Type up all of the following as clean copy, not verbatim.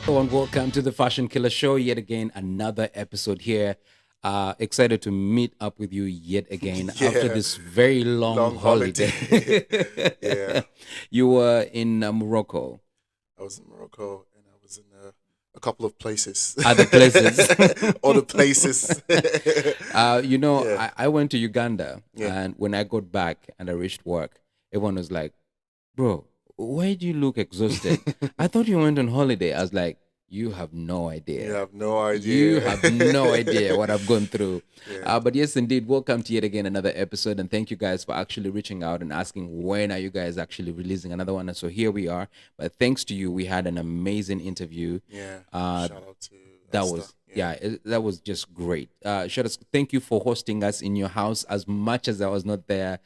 Hello and welcome to the Fashion Killer Show. Yet again, another episode here. Excited to meet up with you yet again after Yeah, this very long long holiday. holiday. Yeah, You were in Morocco, I was in Morocco and I was in a couple of places, other places. other places. Yeah, I went to Uganda, yeah, and when I got back and I reached work, everyone was like, "Bro, why do you look exhausted? I thought you went on holiday." I was like, "You have no you idea. have no You idea. have no idea what I've gone through." Yeah, But yes, indeed, welcome to yet again another episode, and thank you guys for actually reaching out and asking when are you guys actually releasing another one. And so here we are. But thanks to you, we had an amazing interview. yeah. Uh, Shout out to that Esther. was Yeah, that was just great. Shadas, thank you for hosting us in your house. As much as I was not there,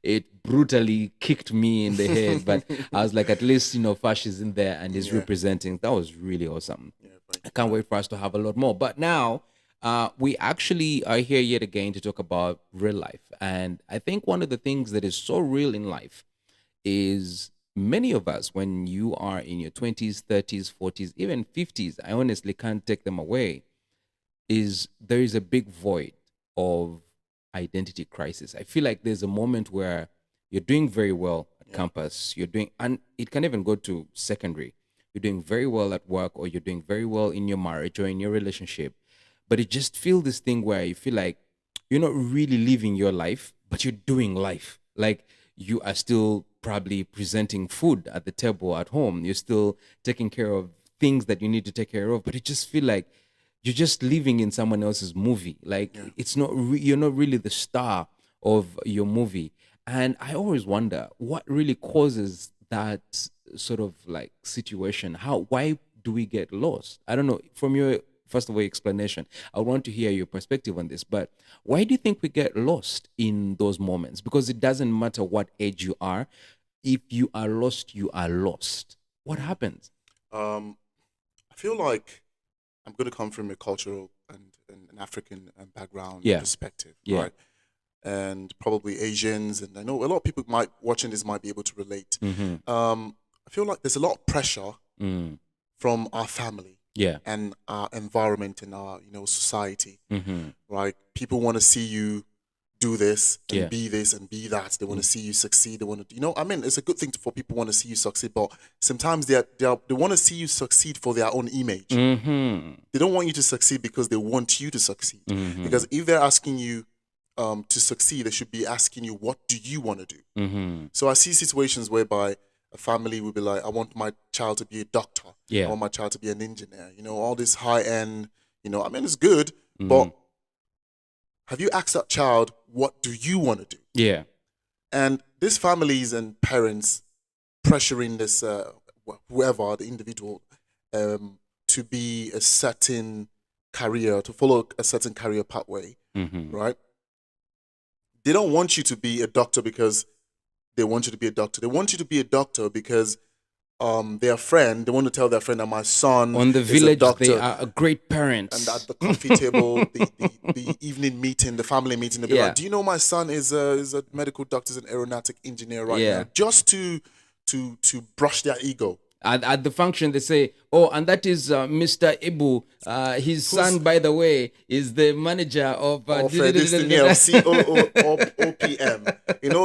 it brutally kicked me in the head. But I was like, at least Fash is in there and is yeah, representing. That was really awesome. yeah. Thank I you, can't man. wait for us to have a lot more. But now, we actually are here yet again to talk about real life, and I think one of the things that is so real in life is many of us, when you are in your 20s, 30s, 40s, even 50s, I honestly can't take them away, is there is a big void of identity crisis. I feel like there's a moment where you're doing very well at Yeah, campus, and it can even go to secondary. You're doing very well at work, or you're doing very well in your marriage or in your relationship, but you just feel this thing where you feel like you're not really living your life, but you're doing life. Like you are still probably presenting food at the table at home. You're still taking care of things that you need to take care of, but you just feel like you're just living in someone else's movie. Like yeah. it's not you're not really the star of your movie. And I always wonder what really causes that sort of like situation. Why do we get lost? I don't know. From your first of all explanation, I want to hear your perspective on this. But why do you think we get lost in those moments? Because it doesn't matter what age you are. If you are lost, you are lost. What Mm. happens? I feel like I'm going to come from a cultural and an African background Yeah, perspective, yeah. right? And probably Asians, and I know a lot of people might watching this might be able to relate. Mm-hmm. I feel like there's a lot of pressure Mm. from our family Yeah. and our environment and our society, Mm-hmm. right? People want to see you do Yeah. this and be that. They want Mm. to see you succeed. They want to, I mean, it's a good thing for people want to see you succeed, but sometimes they want to see you succeed for their own image. Mm-hmm. They don't want you to succeed because they want you to succeed. Mm-hmm. Because if they're asking you to succeed, they should be asking you, what do you want to do? Mm-hmm. So I see situations whereby a family will be like, I want my child to be a doctor. I Yeah. want my child to be an engineer. All this high end, I mean, it's good, Mm-hmm. but have you asked that child, what do you want to do? Yeah. And these families and parents pressuring this, whoever, the individual, to be a certain career, to follow a certain career pathway, Mm-hmm. right? They don't want you to be a doctor because they want you to be a doctor. They want you to be a doctor because their friend, they want to tell their friend that my son On the is a village, they doctor. are a great And parents. at the coffee table, the evening meeting, the family meeting, they'll be like, Yeah. "Do you know my son is a medical doctor, is an aeronautic engineer right now?" Yeah. Just to brush their ego. At the function, they say, "Oh, and that is Mr. Ibu. His Who's son, by the way, is the manager of." of this thing here of COO or OPM?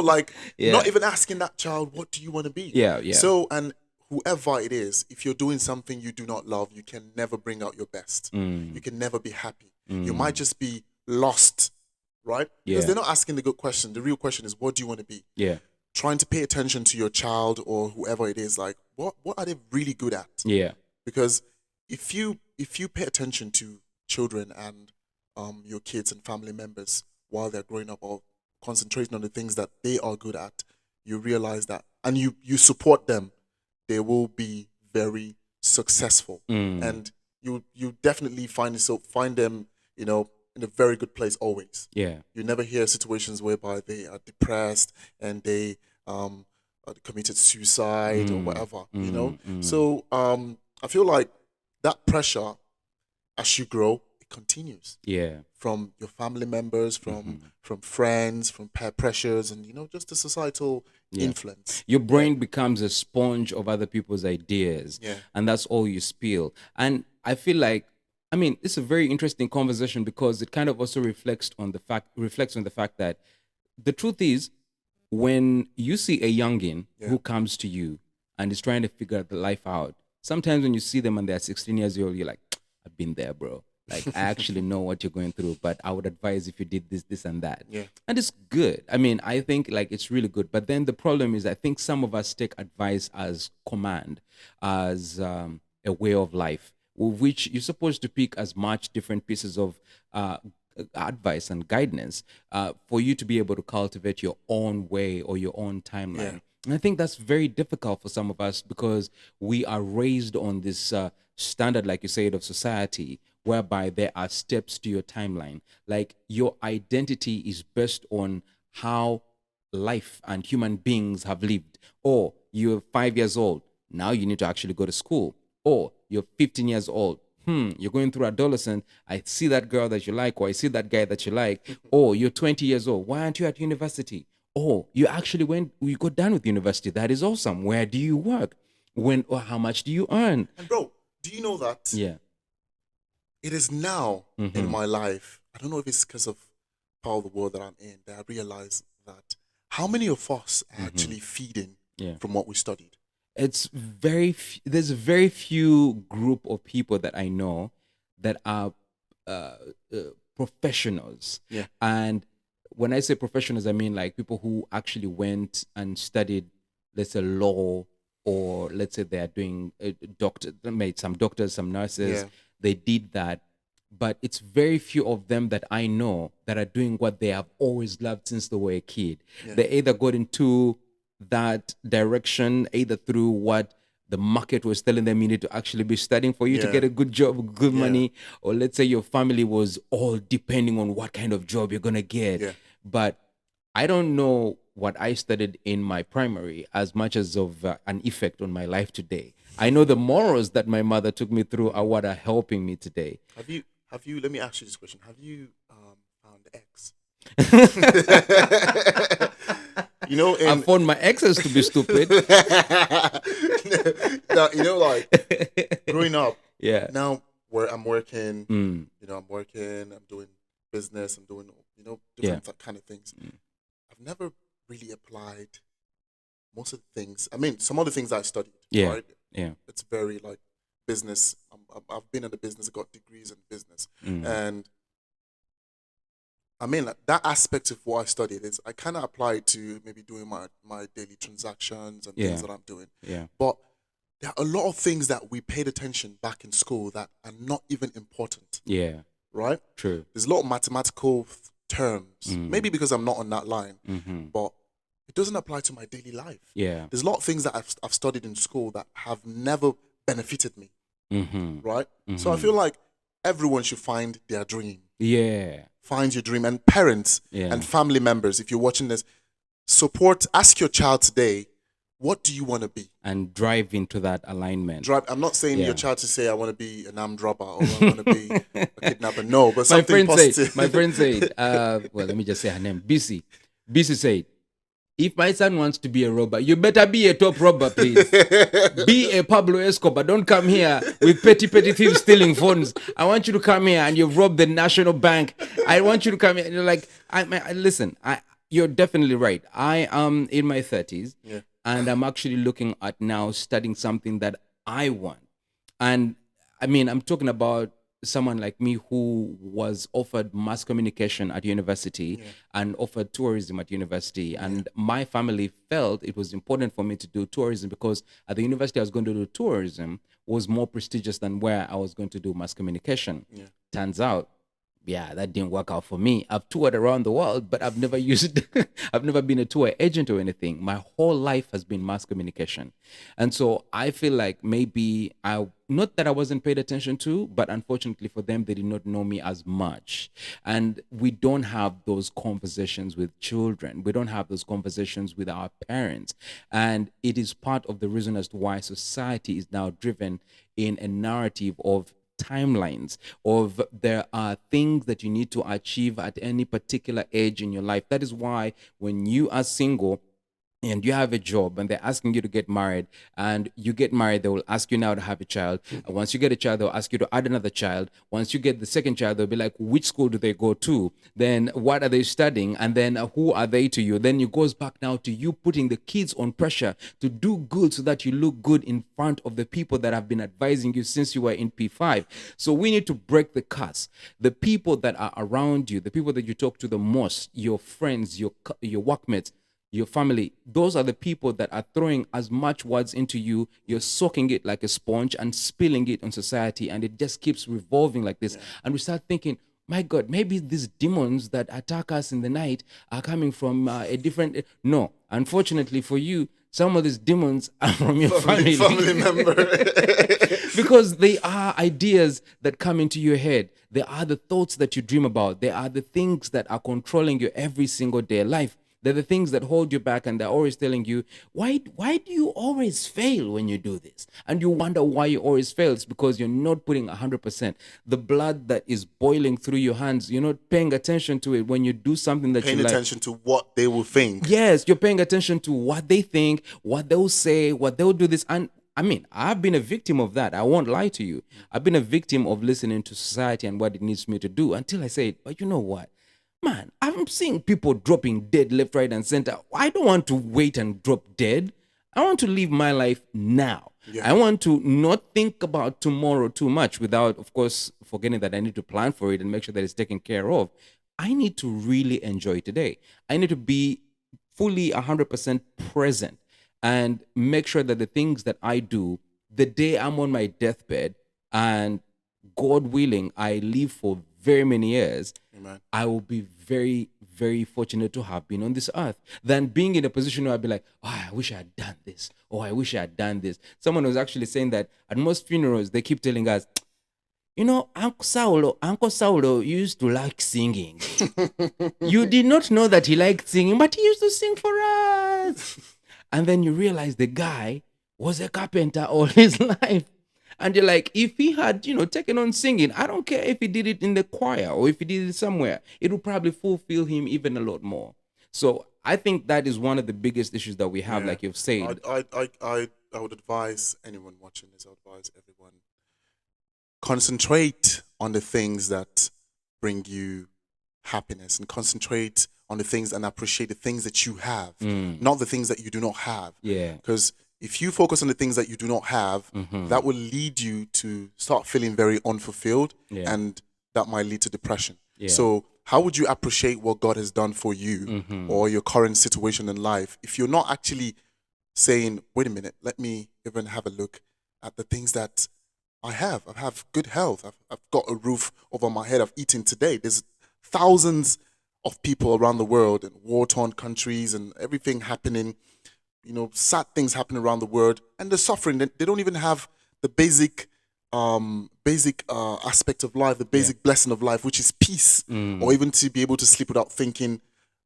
Like not Yeah. even asking that child, "What do you want to be?" Yeah. Yeah. So, and whoever it is, if you're doing something you do not love, you can never bring out your best. You Mm. can never be happy. You might Mm. just be lost, right? Because Yeah. they're not asking the good question. The real question is, what do you want to be? Yeah. Trying to pay attention to your child or whoever it is, like what are they really good at? Yeah. Because if you pay attention to children and your kids and family members while they're growing up, or concentrating on the things that they are good at, you realize that, and you support them, they will be very successful. Mm. And you definitely find them, in a very good place always. Yeah. You never hear situations whereby they are depressed and they committed suicide or Mm. whatever. Mm. Mm. So I feel like that pressure, as you grow, it continues Yeah. from your family members, from friends, from peer pressures, and just the societal Yeah. influence. Your Yeah, brain becomes a sponge of other people's ideas, yeah, and that's all you spill. And I feel like, I mean, it's a very interesting conversation because it kind of also reflects on the fact that the truth is, when you see a youngin yeah, who comes to you and is trying to figure the life out, sometimes when you see them and they're 16 years old, you're like, I've been there, bro. Like, I actually know what you're going through, but I would advise if you did this, this, and that. yeah, And it's good. I mean, I think like it's really good. But then the problem is, I think some of us take advice as command, as a way of life, with which you're supposed to pick as much different pieces of advice and guidance for you to be able to cultivate your own way or your own timeline. yeah, And I think that's very difficult for some of us because we are raised on this standard, like you said, of society, whereby there are steps to your timeline. Like your identity is based on how life and human beings have lived. Or you're 5 years old, now you need to actually go to school. Or you're 15 years old, you're going through adolescent. I see that girl that you like, or I see that guy that you like. Or you're 20 years old. Why aren't you at university? Oh, you got done with university. That is awesome. Where do you work? When or how much do you earn? And bro, do you know that Yeah. it is now in Mm-hmm. my life? I don't know if it's because of part of the world that I'm in that I realize that how many of us are actually feeding Yeah. from what we studied. There's very few group of people that I know that are uh, professionals. Yeah. And when I say professionals, I mean like people who actually went and studied, let's say, law, or let's say they are doing doctor, they made some doctors, some nurses. Yeah. They did that, but it's very few of them that I know that are doing what they have always loved since they were a kid. Yeah. They either got into that direction either through what the market was telling them you need to actually be studying for you to Yeah. get a good job, good Yeah. money, or let's say your family was all depending on what kind of job you're gonna get. Yeah. But I don't know what I studied in my primary as much as of an effect on my life today. I know the morals that my mother took me through are what are helping me today. Have you let me ask you this question. Have you found X? I found my exes to be stupid. Now, like growing up, Yeah. now where I'm working, Mm. I'm doing business, I'm doing, Yeah. different kind of things. I've never really applied most of the things. I mean, some of the things I studied, Yeah. right? Yeah. It's very like business. I've been in the business, I got degrees in business. Mm. And I mean, like, that aspect of what I studied is I kind of apply it to maybe doing my daily transactions and Yeah. things that I'm doing. Yeah. But there are a lot of things that we paid attention back in school that are not even important, Yeah. right? True. There's a lot of mathematical terms, maybe because I'm not on that line, Mm-hmm. but it doesn't apply to my daily life. Yeah. There's a lot of things that I've studied in school that have never benefited me, Mm-hmm. right? So I feel like everyone should find their dream. Yeah. Find your dream. And parents Yeah. and family members, if you're watching this, ask your child today, what do you want to be? And drive into that alignment. I'm not saying Yeah. your child to say, I want to be an armed robber or I want to be a kidnapper. No, but my something friend positive. said, well, let me just say her name, BC. BC said, if my son wants to be a robber, you better be a top robber, please. Be a Pablo Escobar. Don't come here with petty thieves stealing phones. I want you to come here and you've robbed the National Bank. I want you to come here. And you're like, listen, you're definitely right. I am in my 30s. Yeah. And I'm actually looking at now studying something that I want. And I mean, I'm talking about someone like me who was offered mass communication at university and offered tourism at university. And my family felt it was important for me to do tourism because at the university I was going to do tourism was more prestigious than where I was going to do mass communication. Yeah. Turns out, yeah, that didn't work out for me. I've toured around the world, but I've never I've never been a tour agent or anything. My whole life has been mass communication. And so I feel like maybe not that I wasn't paid attention to, but unfortunately for them, they did not know me as much. And we don't have those conversations with children. We don't have those conversations with our parents. And it is part of the reason as to why society is now driven in a narrative of timelines of there are things that you need to achieve at any particular age in your life. That is why when you are single and you have a job and they're asking you to get married and you get married, they will ask you now to have a child. And once you get a child, they'll ask you to add another child. Once you get the second child, they'll be like, which school do they go to? Then what are they studying? And then who are they to you? Then it goes back now to you putting the kids on pressure to do good so that you look good in front of the people that have been advising you since you were in P5. So we need to break the curse. The people that are around you, the people that you talk to the most, your friends, your workmates, your family, those are the people that are throwing as much words into you. You're soaking it like a sponge and spilling it on society, and it just keeps revolving like this. And we start thinking, my God, maybe these demons that attack us in the night are coming from a different. No, unfortunately for you, some of these demons are from your family. Family member. Because they are ideas that come into your head. They are the thoughts that you dream about. They are the things that are controlling your every single day life. They're the things that hold you back, and they're always telling you, why do you always fail when you do this? And you wonder why you always fail. It's because you're not putting 100%. The blood that is boiling through your hands, you're not paying attention to it when you do something that Paying you like. attention to what they will think. Yes, you're paying attention to what they think, what they'll say, what they'll do this. And I mean, I've been a victim of that. I won't lie to you. I've been a victim of listening to society and what it needs me to do until I say, but you know what? Man, I'm seeing people dropping dead left, right, and center. I don't want to wait and drop dead. I want to live my life now. Yeah. I want to not think about tomorrow too much without, of course, forgetting that I need to plan for it and make sure that it's taken care of. I need to really enjoy today. I need to be fully 100% present and make sure that the things that I do the day I'm on my deathbed and God willing, I live for very many years, Amen. I will be very, very fortunate to have been on this earth than being in a position where I'd be like, oh, I wish I had done this. Oh, I wish I had done this. Someone was actually saying that at most funerals, they keep telling us, you know, Uncle Saulo used to like singing. You did not know that he liked singing, but he used to sing for us. And then you realize the guy was a carpenter all his life. And you're like, if he had, taken on singing, I don't care if he did it in the choir or if he did it somewhere, it would probably fulfill him even a lot more. So I think that is one of the biggest issues that we have, Yeah. like you've said. I would advise anyone watching this, I would advise everyone, concentrate on the things that bring you happiness and concentrate on the things and appreciate the things that you have, not the things that you do not have. Yeah. Because if you focus on the things that you do not have, that will lead you to start feeling very unfulfilled, Yeah. and that might lead to depression. Yeah. So how would you appreciate what God has done for you or your current situation in life if you're not actually saying, wait a minute, let me even have a look at the things that I have. I have good health. I've got a roof over my head. I've eaten today. There's thousands of people around the world in war-torn countries and everything happening, sad things happen around the world, and they're suffering. They don't even have the basic aspect of life, the basic blessing of life, which is peace, or even to be able to sleep without thinking,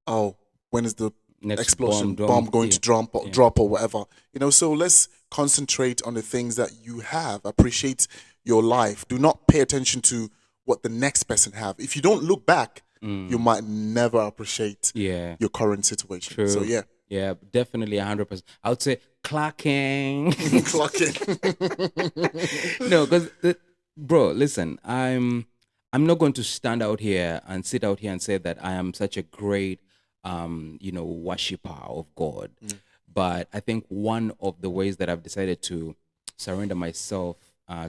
oh, when is the Next explosion bomb going to drop or whatever. So let's concentrate on the things that you have. Appreciate your life. Do not pay attention to what the next person have. If you don't look back, you might never appreciate Yeah. your current situation. True. So yeah. Yeah, definitely 100%. I would say clacking. Clocking. No, because bro, listen, I'm not going to stand out here and sit out here and say that I am such a great worshiper of God. But I think one of the ways that I've decided to surrender myself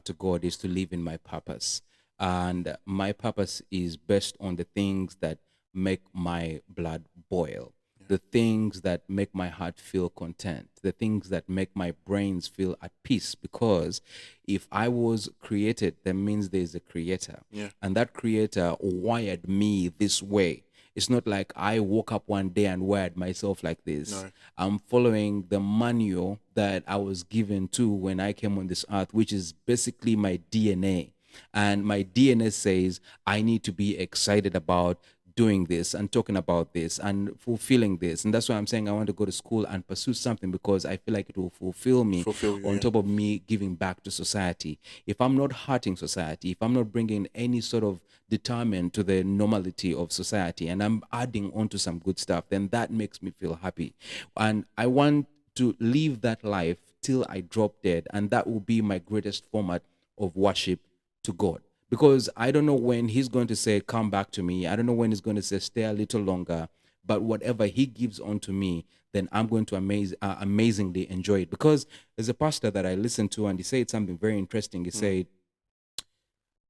to God is to live in my purpose. And my purpose is based on the things that make my blood boil, the things that make my heart feel content, the things that make my brains feel at peace. Because if I was created, that means there's a creator. Yeah. And that creator wired me this way. It's not like I woke up one day and wired myself like this. No. I'm following the manual that I was given to when I came on this earth, which is basically my DNA. And my DNA says I need to be excited about doing this and talking about this and fulfilling this. And that's why I'm saying I want to go to school and pursue something, because I feel like it will fulfill me Fulfill you, on yeah. top of me giving back to society. If I'm not hurting society, if I'm not bringing any sort of determined to the normality of society, and I'm adding on to some good stuff, then that makes me feel happy. And I want to live that life till I drop dead. And that will be my greatest format of worship to God. Because I don't know when He's going to say, come back to me. I don't know when He's going to say, stay a little longer. But whatever He gives unto me, then I'm going to amazingly enjoy it. Because there's a pastor that I listened to, and he said something very interesting. He said,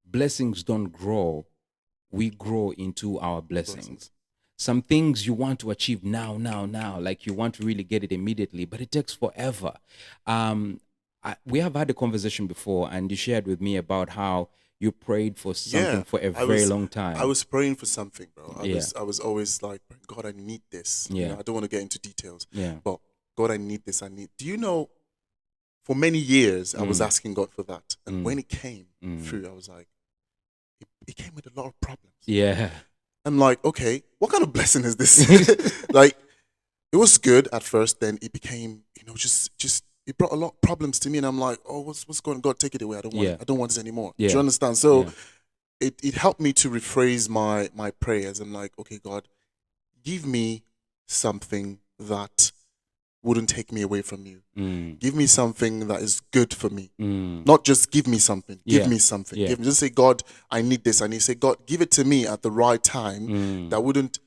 blessings don't grow, we grow into our blessings. Some things you want to achieve now, like you want to really get it immediately, but it takes forever. We have had a conversation before, and you shared with me about how you prayed for something Yeah, for a I very was long I time. was praying for something, bro. Yeah, I was always like, God, I need this. yeah, I don't want to get into details, yeah. but God, I need this. I need. Do you know? For many years, I was Mm, asking God for that, and mm, when it came mm. through, I was like, it came with a lot of problems. Yeah. I'm like, okay, what kind of blessing is this? Like, it was good at first, then it became, just it brought a lot of problems to me, and I'm like, oh, what's going on? God, take it away. I don't want it. Yeah, I don't want this anymore. Do you yeah, understand? So yeah. it helped me to rephrase my prayers. I'm like, okay, God, give me something that wouldn't take me away from you. Mm, Give me something that is good for me. mm. Not just give me something. Give Yeah, me something. yeah. Give me. Just say, God, I need this. I need. Say, God, give it to me at the right time. Mm, That wouldn't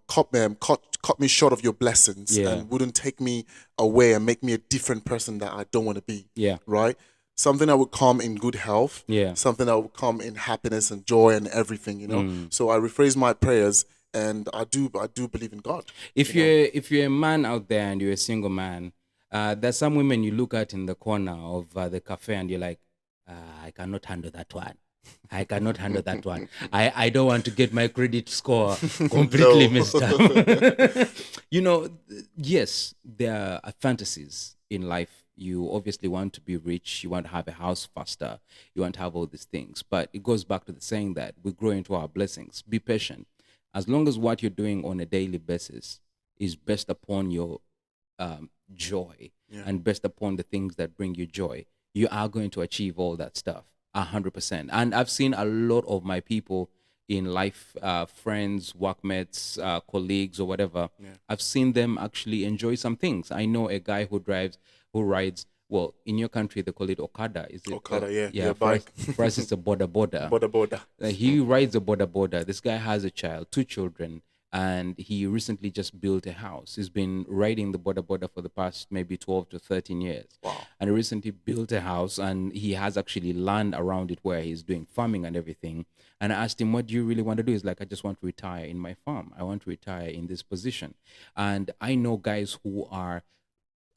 cut me short of your blessings, yeah, and wouldn't take me away and make me a different person that I don't want to be. yeah, Right. Something that would come in good health. yeah. Something that would come in happiness and joy and everything. Mm. So I rephrase my prayers, and I do believe in God. If You know. you're a man out there and you're a single man, there's some women you look at in the corner of the cafe and you're like, I cannot handle that one. I cannot handle that one. I don't want to get my credit score completely No. messed up. Yes, there are fantasies in life. You obviously want to be rich. You want to have a house faster. You want to have all these things. But it goes back to the saying that we grow into our blessings. Be patient. As long as what you're doing on a daily basis is based upon your joy Yeah. and based upon the things that bring you joy, you are going to achieve all that stuff 100%. And I've seen a lot of my people in life, friends, workmates, colleagues, or whatever. Yeah. I've seen them actually enjoy some things. I know a guy who rides. Well, in your country they call it Okada. Is it? Okada, yeah, Yeah. For us, bike. for us, it's a border. Border. He rides a border. This guy has a child, two children, and he recently just built a house. He's been riding the border for the past maybe 12 to 13 years. Wow. And he recently built a house, and he has actually land around it where he's doing farming and everything. And I asked him, what do you really want to do? He's like, I just want to retire in my farm. I want to retire in this position. And I know guys who are,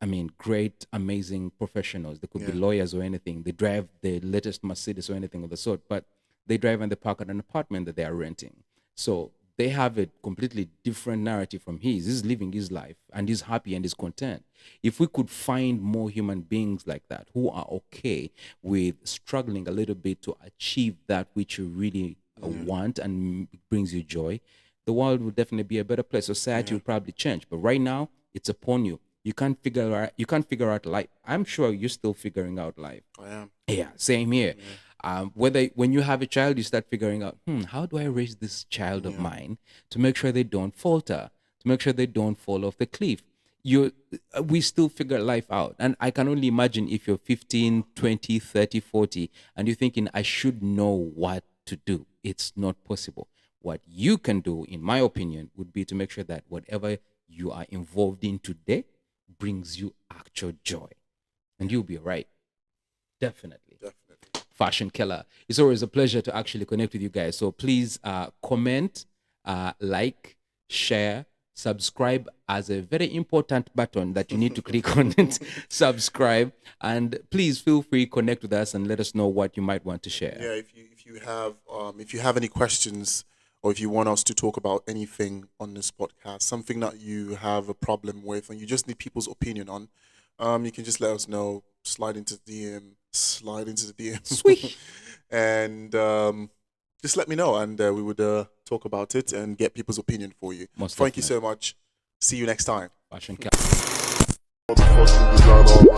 I mean, great, amazing professionals. They could be Yeah. lawyers or anything. They drive the latest Mercedes or anything of the sort, but they drive and they park at an apartment that they are renting. So they have a completely different narrative from his. He's living his life and he's happy and he's content. If we could find more human beings like that who are okay with struggling a little bit to achieve that which you really want and brings you joy, the world would definitely be a better place. Society will probably change. But right now, it's upon you. You can't figure out life. I'm sure you're still figuring out life. I am. Yeah, same here. Whether when you have a child, you start figuring out, how do I raise this child of mine to make sure they don't falter, to make sure they don't fall off the cliff. We still figure life out. And I can only imagine if you're 15, 20, 30, 40, and you're thinking, I should know what to do. It's not possible. What you can do, in my opinion, would be to make sure that whatever you are involved in today brings you actual joy. And you'll be right. Definitely. Definitely. Fashion Killer. It's always a pleasure to actually connect with you guys. So please comment, like, share, subscribe as a very important button that you need to click on it. Subscribe, and please feel free connect with us and let us know what you might want to share. Yeah, if you have any questions, or if you want us to talk about anything on this podcast, something that you have a problem with and you just need people's opinion on, you can just let us know. Slide into the DM. Sweet. And just let me know, and we would talk about it and get people's opinion for you. Most Thank you definitely. so much. See you next time. Fashion Motherfucking designer.